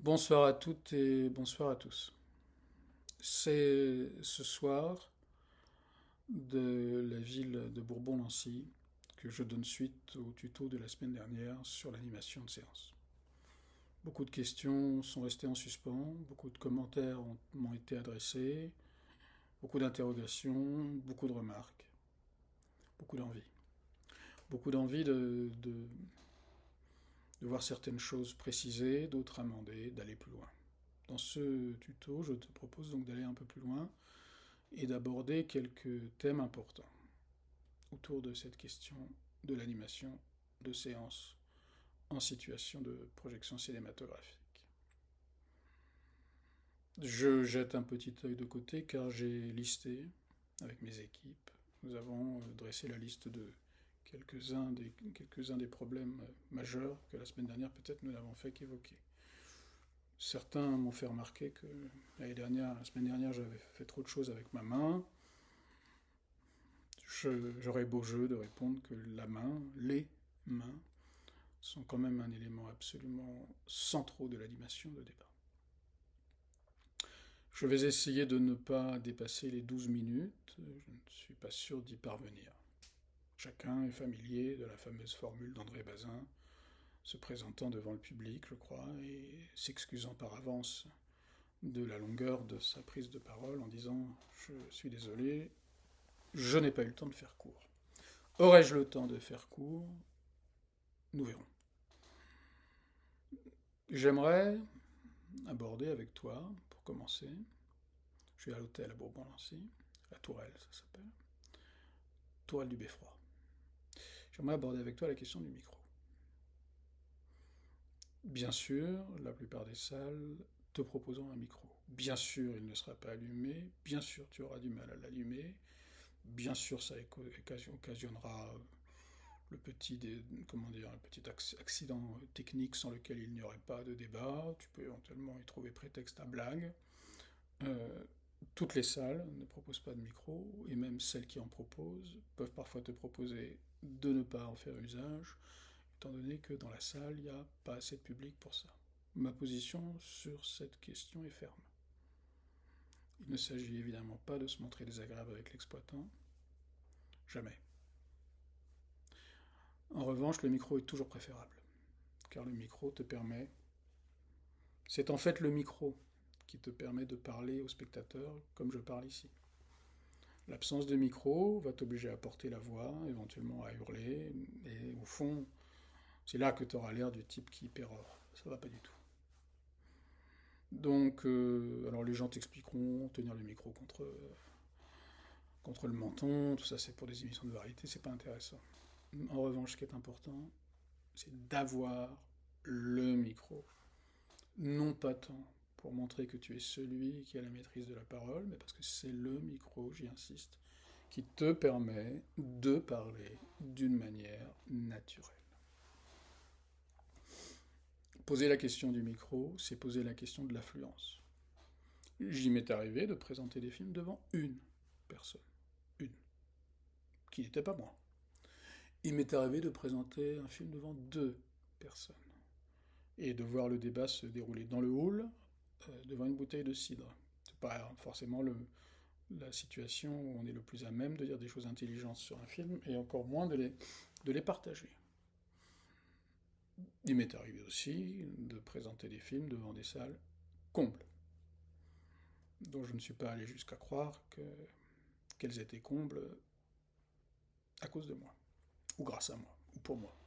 Bonsoir à toutes et bonsoir à tous. C'est ce soir de la ville de Bourbon-Lancy que je donne suite au tuto de la semaine dernière sur l'animation de séance. Beaucoup de questions sont restées en suspens, beaucoup de commentaires m'ont été adressés, beaucoup d'interrogations, beaucoup de remarques, beaucoup d'envie. Beaucoup d'envie de voir certaines choses précisées, d'autres amendées, d'aller plus loin. Dans ce tuto, je te propose donc d'aller un peu plus loin et d'aborder quelques thèmes importants autour de cette question de l'animation de séance en situation de projection cinématographique. Je jette un petit œil de côté car j'ai listé avec mes équipes. Nous avons dressé la liste de quelques-uns des problèmes majeurs que la semaine dernière peut-être nous n'avons fait qu'évoquer. Certains m'ont fait remarquer que la semaine dernière, j'avais fait trop de choses avec ma main. J'aurais beau jeu de répondre que la main, les mains, sont quand même un élément absolument central de l'animation de débat. Je vais essayer de ne pas dépasser les 12 minutes, je ne suis pas sûr d'y parvenir. Chacun est familier de la fameuse formule d'André Bazin, se présentant devant le public, je crois, et s'excusant par avance de la longueur de sa prise de parole en disant « Je suis désolé, je n'ai pas eu le temps de faire court ». Aurais-je le temps de faire court? Nous verrons. J'aimerais aborder avec toi, pour commencer, je suis à l'hôtel à Bourbon-Lancy, la Tourelle ça s'appelle, Tourelle du Beffroi. J'aimerais aborder avec toi la question du micro. Bien sûr, la plupart des salles te proposeront un micro. Bien sûr, il ne sera pas allumé. Bien sûr, tu auras du mal à l'allumer. Bien sûr, ça occasionnera le petit accident technique sans lequel il n'y aurait pas de débat. Tu peux éventuellement y trouver prétexte à blague. Euh, Toutes les salles ne proposent pas de micro, et même celles qui en proposent peuvent parfois te proposer de ne pas en faire usage, étant donné que dans la salle, il n'y a pas assez de public pour ça. Ma position sur cette question est ferme. Il ne s'agit évidemment pas de se montrer désagréable avec l'exploitant. Jamais. En revanche, le micro est toujours préférable, car le micro te permet... C'est en fait le micro qui te permet de parler au spectateur comme je parle ici. L'absence de micro va t'obliger à porter la voix, éventuellement à hurler, et au fond, c'est là que tu auras l'air du type qui pérore. Ça va pas du tout. Donc, alors les gens t'expliqueront tenir le micro contre le menton, tout ça c'est pour des émissions de variété, c'est pas intéressant. En revanche, ce qui est important, c'est d'avoir le micro. Non pas tant pour montrer que tu es celui qui a la maîtrise de la parole, mais parce que c'est le micro, j'y insiste, qui te permet de parler d'une manière naturelle. Poser la question du micro, c'est poser la question de l'affluence. J'y m'est arrivé de présenter des films devant une personne, une, qui n'était pas moi. Il m'est arrivé de présenter un film devant deux personnes et de voir le débat se dérouler dans le hall devant une bouteille de cidre. C'est pas forcément la situation où on est le plus à même de dire des choses intelligentes sur un film et encore moins de les partager. Il m'est arrivé aussi de présenter des films devant des salles combles, dont je ne suis pas allé jusqu'à croire qu'elles étaient combles à cause de moi, ou grâce à moi, ou pour moi.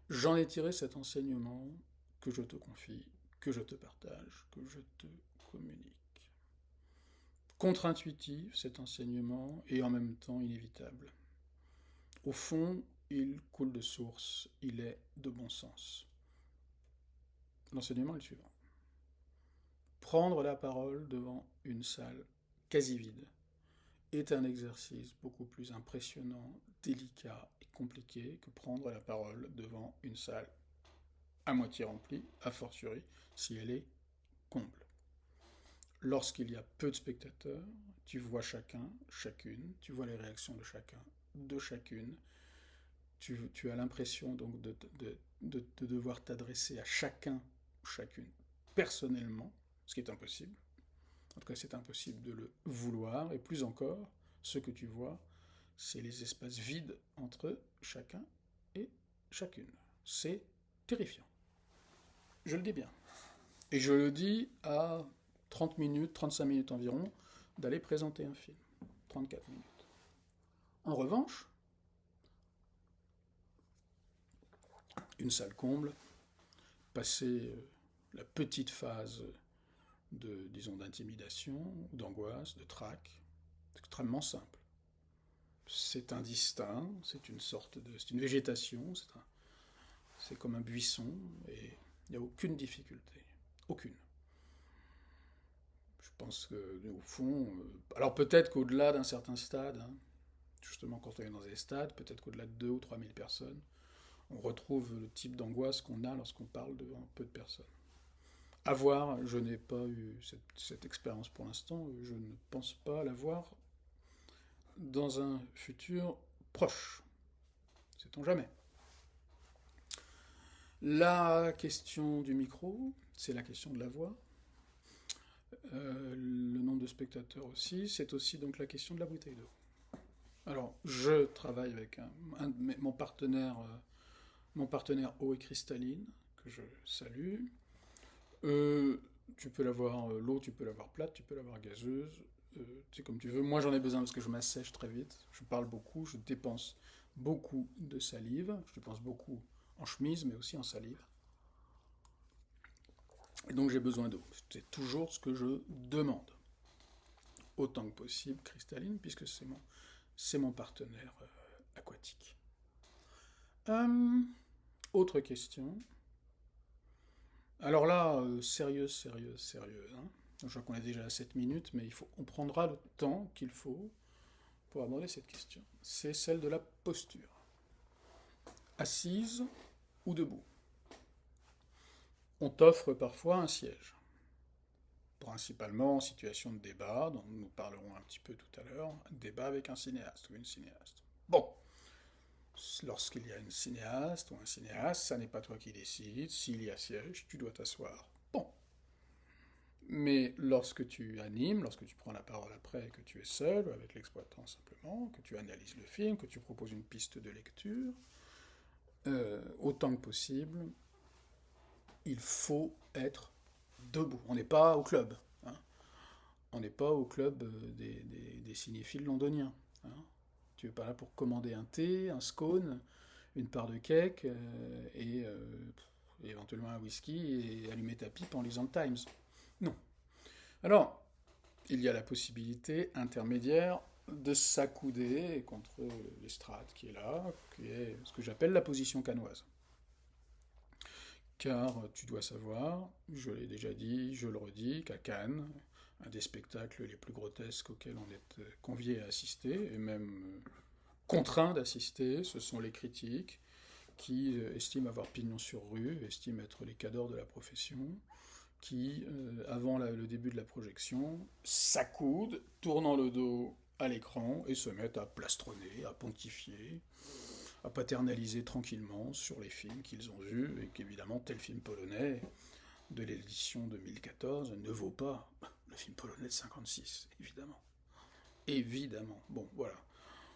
J'en ai tiré cet enseignement que je te confie, que je te partage, que je te communique. Contre-intuitif cet enseignement et en même temps inévitable. Au fond, il coule de source, il est de bon sens. L'enseignement est le suivant. Prendre la parole devant une salle quasi vide est un exercice beaucoup plus impressionnant, délicat et compliqué que prendre la parole devant une salle à moitié remplie, a fortiori si elle est comble. Lorsqu'il y a peu de spectateurs, tu vois chacun, chacune, tu vois les réactions de chacun, de chacune, tu as l'impression donc de devoir t'adresser à chacun, chacune personnellement, ce qui est impossible. En tout cas, c'est impossible de le vouloir, et plus encore, ce que tu vois, c'est les espaces vides entre chacun et chacune. C'est terrifiant. Je le dis bien. Et je le dis à 30 minutes, 35 minutes environ, d'aller présenter un film. 34 minutes. En revanche, une salle comble, passer la petite phase disons, d'intimidation, d'angoisse, de trac, c'est extrêmement simple. C'est indistinct, c'est une végétation, c'est comme un buisson, et il n'y a aucune difficulté. Aucune. Je pense qu'au fond, alors peut-être qu'au-delà d'un certain stade, hein, justement quand on est dans des stades, peut-être qu'au-delà de 2 ou 3 000 personnes, on retrouve le type d'angoisse qu'on a lorsqu'on parle devant peu de personnes. À voir, je n'ai pas eu cette expérience pour l'instant, je ne pense pas l'avoir dans un futur proche. Sait-on jamais. La question du micro, c'est la question de la voix. Le nombre de spectateurs aussi, c'est aussi donc la question de la bouteille d'eau. Alors, je travaille avec mon partenaire eau et cristalline, que je salue. Tu peux l'avoir l'eau, tu peux l'avoir plate, tu peux l'avoir gazeuse, c'est comme tu veux. Moi, j'en ai besoin parce que je m'assèche très vite. Je parle beaucoup, je dépense beaucoup de salive. Je dépense beaucoup en chemise, mais aussi en salive. Et donc, j'ai besoin d'eau. C'est toujours ce que je demande. Autant que possible, cristalline, puisque c'est mon partenaire aquatique. Autre question. Alors là, sérieuse. Hein. Je crois qu'on est déjà à 7 minutes, mais on prendra le temps qu'il faut pour aborder cette question. C'est celle de la posture. Assise ou debout. On t'offre parfois un siège. Principalement en situation de débat, dont nous parlerons un petit peu tout à l'heure, un débat avec un cinéaste ou une cinéaste. Bon, lorsqu'il y a une cinéaste ou un cinéaste, ça n'est pas toi qui décides. S'il y a siège, tu dois t'asseoir. Bon. Mais lorsque tu animes, lorsque tu prends la parole après, que tu es seul, ou avec l'exploitant simplement, que tu analyses le film, que tu proposes une piste de lecture, autant que possible, il faut être debout. On n'est pas au club. Hein. On n'est pas au club des cinéphiles londoniens. Hein. Tu n'es pas là pour commander un thé, un scone, une part de cake et éventuellement un whisky et allumer ta pipe en lisant le Times. Non. Alors, il y a la possibilité intermédiaire de s'accouder contre l'estrade qui est là, qui est ce que j'appelle la position cannoise. Car tu dois savoir, je l'ai déjà dit, je le redis, qu'à Cannes, un des spectacles les plus grotesques auxquels on est convié à assister, et même contraint d'assister, ce sont les critiques qui estiment avoir pignon sur rue, estiment être les cadors de la profession, qui, avant le début de la projection, s'accoudent, tournant le dos à l'écran et se mettent à plastronner, à pontifier, à paternaliser tranquillement sur les films qu'ils ont vus, et qu'évidemment, tel film polonais de l'édition 2014 ne vaut pas le film polonais de 56, évidemment. Évidemment. Bon, voilà.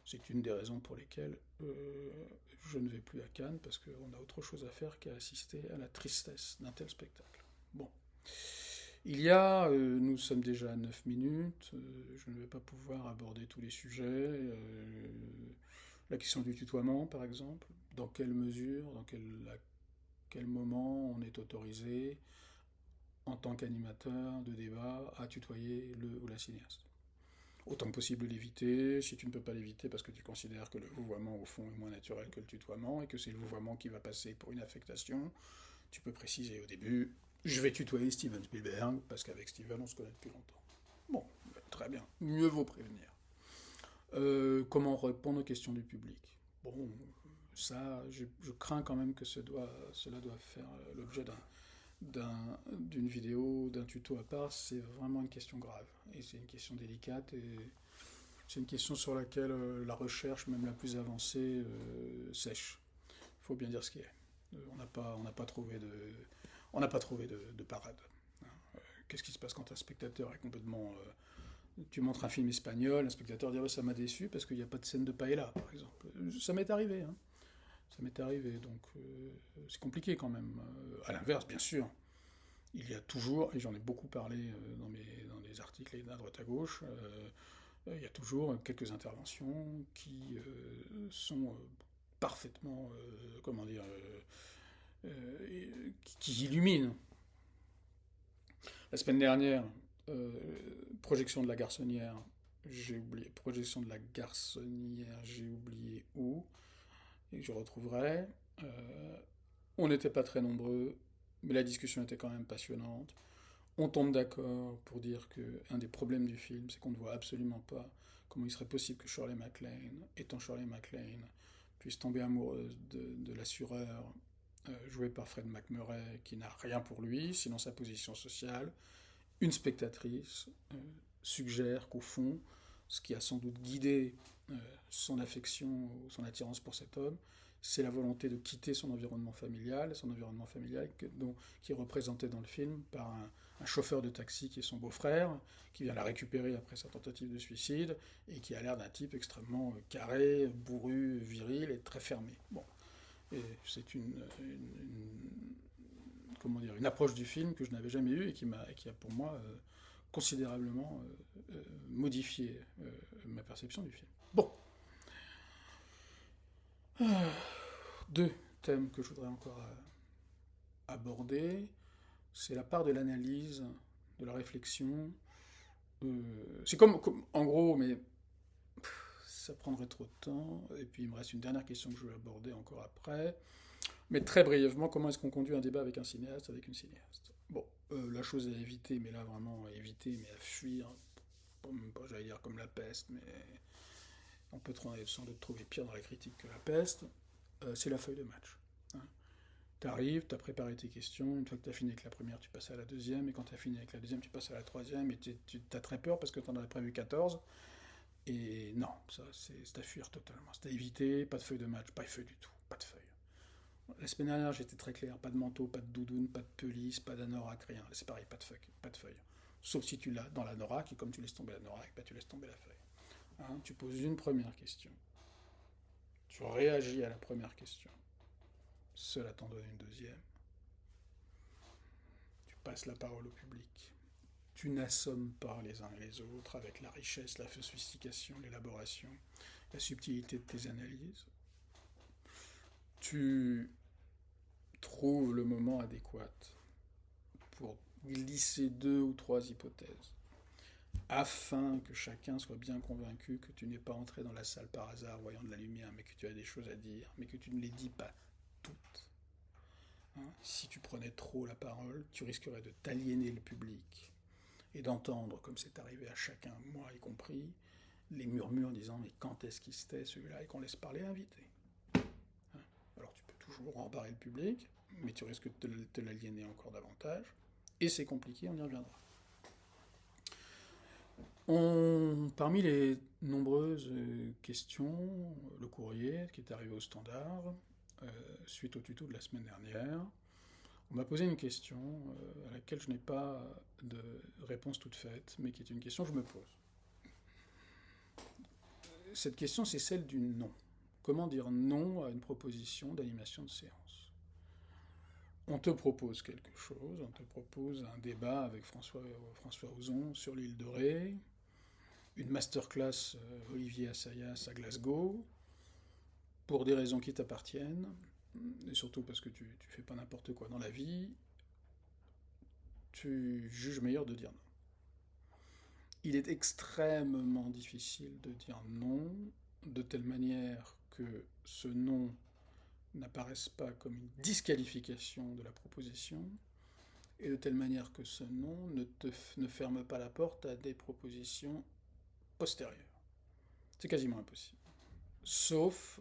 C'est une des raisons pour lesquelles je ne vais plus à Cannes, parce qu'on a autre chose à faire qu'à assister à la tristesse d'un tel spectacle. Bon. Nous sommes déjà à 9 minutes, je ne vais pas pouvoir aborder tous les sujets. La question du tutoiement, par exemple, dans quelle mesure, à quel moment on est autorisé, en tant qu'animateur de débat, à tutoyer le ou la cinéaste. Autant que possible l'éviter, si tu ne peux pas l'éviter parce que tu considères que le vouvoiement au fond est moins naturel que le tutoiement et que c'est le vouvoiement qui va passer pour une affectation, tu peux préciser au début, je vais tutoyer Steven Spielberg parce qu'avec Steven on se connaît depuis longtemps. Bon, très bien, mieux vaut prévenir. Comment répondre aux questions du public? Bon, ça, je crains quand même que cela doit faire l'objet d'une vidéo, d'un tuto à part. C'est vraiment une question grave. Et c'est une question délicate. Et c'est une question sur laquelle la recherche, même la plus avancée, sèche. Il faut bien dire ce qui est. On n'a pas trouvé On n'a pas trouvé de parade. Qu'est-ce qui se passe quand un spectateur est complètement... tu montres un film espagnol, un spectateur dit ça m'a déçu parce qu'il n'y a pas de scène de paella, par exemple. Ça m'est arrivé, hein. Ça m'est arrivé, donc c'est compliqué quand même. À l'inverse, bien sûr, il y a toujours, et j'en ai beaucoup parlé dans des articles à droite à gauche, il y a toujours quelques interventions qui sont parfaitement, comment dire, qui illuminent. La semaine dernière, projection de la garçonnière, j'ai oublié, projection de la garçonnière, j'ai oublié où, et que je retrouverai. On n'était pas très nombreux, mais la discussion était quand même passionnante. On tombe d'accord pour dire qu'un des problèmes du film, c'est qu'on ne voit absolument pas comment il serait possible que Shirley MacLaine, étant Shirley MacLaine, puisse tomber amoureuse de l'assureur joué par Fred MacMurray, qui n'a rien pour lui, sinon sa position sociale. Une spectatrice suggère qu'au fond, ce qui a sans doute guidé son affection ou son attirance pour cet homme, c'est la volonté de quitter son environnement familial qui est représenté dans le film par un chauffeur de taxi qui est son beau-frère, qui vient la récupérer après sa tentative de suicide, et qui a l'air d'un type extrêmement carré, bourru, viril et très fermé. Bon. Et c'est comment dire, une approche du film que je n'avais jamais eue et qui a pour moi considérablement modifié ma perception du film. Bon. Deux thèmes que je voudrais encore aborder. C'est la part de l'analyse, de la réflexion. C'est comme, en gros, mais ça prendrait trop de temps. Et puis il me reste une dernière question que je vais aborder encore après. Mais très brièvement, comment est-ce qu'on conduit un débat avec un cinéaste, avec une cinéaste? Bon, la chose à éviter, mais là vraiment à éviter, mais à fuir, pas j'allais dire comme la peste, mais on peut sans doute trouver pire dans la critique que la peste, c'est la feuille de match. Hein. Tu arrives, tu as préparé tes questions, une fois que tu as fini avec la première, tu passes à la deuxième, et quand tu as fini avec la deuxième, tu passes à la troisième, et tu as très peur parce que tu en as prévu 14. Et non, ça c'est à fuir totalement. C'est à éviter, pas de feuille de match, pas de feuille du tout, pas de feuille. La semaine dernière, j'étais très clair, pas de manteau, pas de doudoune, pas de pelisse, pas d'anorak, rien. C'est pareil, pas de feuille. Sauf si tu l'as dans l'anorak, et comme tu laisses tomber l'anorak, bah, tu laisses tomber la feuille. Hein, tu poses une première question. Tu réagis à la première question. Cela t'en donne une deuxième. Tu passes la parole au public. Tu n'assommes pas les uns et les autres avec la richesse, la sophistication, l'élaboration, la subtilité de tes analyses. Tu trouves le moment adéquat pour glisser 2 ou 3 hypothèses, afin que chacun soit bien convaincu que tu n'es pas entré dans la salle par hasard voyant de la lumière, mais que tu as des choses à dire, mais que tu ne les dis pas toutes. Hein, si tu prenais trop la parole, tu risquerais de t'aliéner le public et d'entendre, comme c'est arrivé à chacun, moi y compris, les murmures disant mais quand est-ce qu'il se tait celui-là et qu'on laisse parler l'invité. Hein, alors tu peux toujours embarrer le public, mais tu risques de te l'aliéner encore davantage, et c'est compliqué, on y reviendra. Parmi les nombreuses questions, le courrier qui est arrivé au standard, suite au tuto de la semaine dernière, on m'a posé une question à laquelle je n'ai pas de réponse toute faite, mais qui est une question que je me pose. Cette question, c'est celle du non. Comment dire non à une proposition d'animation de séance? On te propose quelque chose, on te propose un débat avec François Ozon sur l'île de Ré, une masterclass Olivier Assayas à Glasgow, pour des raisons qui t'appartiennent, et surtout parce que tu fais pas n'importe quoi dans la vie, tu juges meilleur de dire non. Il est extrêmement difficile de dire non, de telle manière que ce non n'apparaisse pas comme une disqualification de la proposition, et de telle manière que ce non ne ferme pas la porte à des propositions postérieures. C'est quasiment impossible. Sauf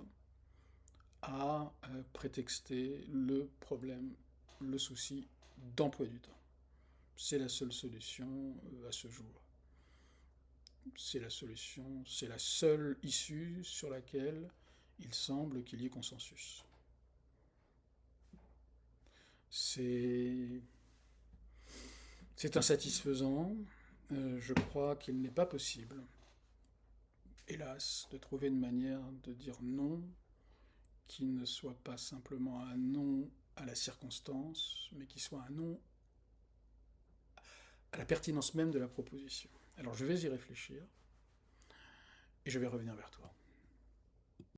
à prétexter le problème, le souci d'emploi du temps. C'est la seule solution à ce jour. C'est la solution, c'est la seule issue sur laquelle il semble qu'il y ait consensus. C'est C'est insatisfaisant. Je crois qu'il n'est pas possible, hélas, de trouver une manière de dire non qui ne soit pas simplement un non à la circonstance, mais qui soit un non à la pertinence même de la proposition. Alors je vais y réfléchir et je vais revenir vers toi.